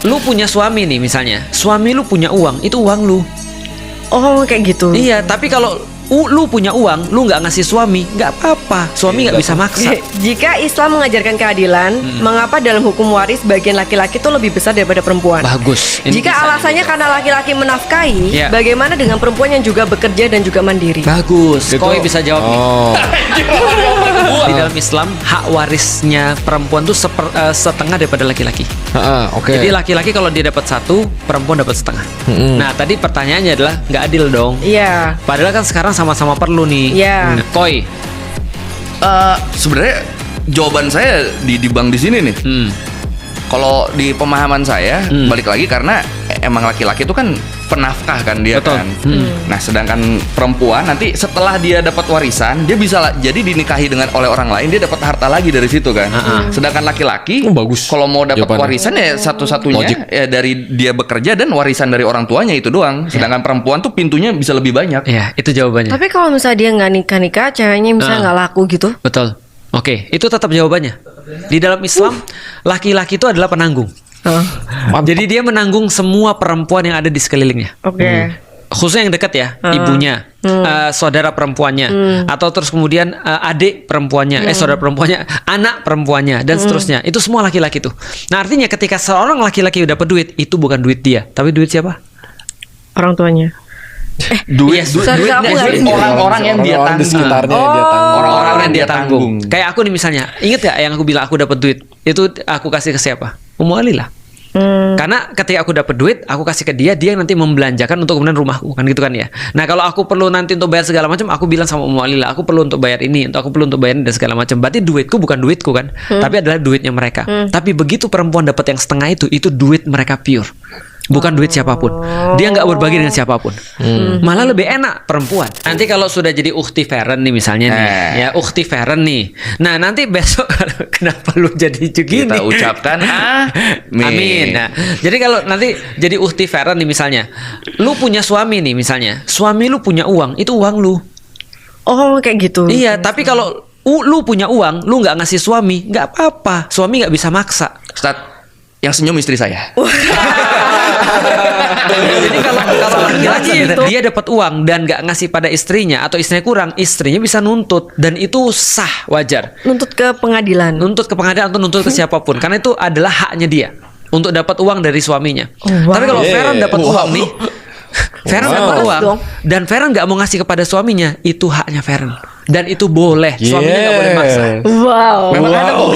lu punya suami nih misalnya, suami lu punya uang, itu uang lu. Oh kayak gitu. Iya, tapi kalau lu punya uang, lu nggak ngasih suami, nggak apa-apa. Suami nggak bisa maksa. Jika Islam mengajarkan keadilan, mengapa dalam hukum waris bagian laki-laki itu lebih besar daripada perempuan? Bagus. Ini Jika bisa alasannya dijawab. karena laki-laki menafkahi, Ya. bagaimana dengan perempuan yang juga bekerja dan juga mandiri? Bagus. Itu- Koi bisa jawab nih. Oh. Di dalam Islam, hak warisnya perempuan tuh setengah daripada laki-laki. Oke. Jadi laki-laki kalau dia dapat satu, perempuan dapat setengah. Nah, tadi pertanyaannya adalah nggak adil dong. Iya. Padahal kan sekarang sama-sama perlu nih. Iya. Koi. Sebenarnya jawaban saya di bank di sini nih. Kalau di pemahaman saya balik lagi karena emang laki-laki itu kan penafkah kan dia. Betul. Kan. Nah, sedangkan perempuan nanti setelah dia dapat warisan, dia bisa jadi dinikahi oleh orang lain, dia dapat harta lagi dari situ kan. Sedangkan laki-laki Bagus kalau mau dapat jawabannya. warisan ya satu-satunya Logik. ya dari dia bekerja dan warisan dari orang tuanya itu doang. Sedangkan perempuan tuh pintunya bisa lebih banyak. Ya, itu jawabannya. Tapi kalau misalnya dia nggak nikah-nikah, ceweknya misalnya nggak laku gitu. Betul. Oke, itu tetap jawabannya. Di dalam Islam, laki-laki itu adalah penanggung. Jadi dia menanggung semua perempuan yang ada di sekelilingnya. Oke. Khususnya yang dekat ya, ibunya, saudara perempuannya, atau terus kemudian adik perempuannya, saudara perempuannya, anak perempuannya, dan seterusnya. Itu semua laki-laki tuh. Nah, artinya ketika seorang laki-laki dapat duit, itu bukan duit dia, tapi duit siapa? Orang tuanya. Duit, Yes, sorry, aku nggak ngerti. orang-orang yang dia Orang-orang di tanggung. sekitarnya yang dia tanggung. Orang-orang yang dia dia tanggung. tanggung. Kayak aku nih misalnya, inget gak yang aku bilang aku dapat duit? Itu aku kasih ke siapa? Ummu Alilah. Karena ketika aku dapat duit, aku kasih ke dia, dia nanti membelanjakan untuk kemudian rumahku, kan gitu kan ya. Nah, kalau aku perlu nanti untuk bayar segala macam, aku bilang sama Ummu Alilah, aku perlu untuk bayar ini, aku perlu untuk bayar ini dan segala macam. Berarti duitku bukan duitku kan, tapi adalah duitnya mereka. Tapi begitu perempuan dapat yang setengah itu duit mereka pure. Bukan duit siapapun. Dia nggak berbagi dengan siapapun. Malah lebih enak perempuan. Nanti kalau sudah jadi ukhti Feren nih misalnya nih, ya ukhti Feren nih. Nah, nanti besok kenapa lu jadi begini? Kita ucapkan Amin. Nah, jadi kalau nanti jadi ukhti Feren nih misalnya, lu punya suami nih misalnya, suami lu punya uang, itu uang lu. Oh kayak gitu. Iya, tapi kalau lu punya uang, lu nggak ngasih suami, nggak apa-apa. Suami nggak bisa maksa. Ustaz, yang senyum istri saya. Jadi kalau laki-laki Gitu. dia dapat uang dan nggak ngasih pada istrinya atau istrinya kurang, istrinya bisa nuntut dan itu sah, wajar. Nuntut ke pengadilan. Nuntut ke pengadilan atau nuntut ke siapapun karena itu adalah haknya dia untuk dapat uang dari suaminya. Wow. Tapi kalau Feren dapat uang nih, Feren dapat Bagus uang dong. dan Feren nggak mau ngasih kepada suaminya, itu haknya Feren dan itu boleh. Suaminya nggak boleh maksa. Wow. Memang ada kok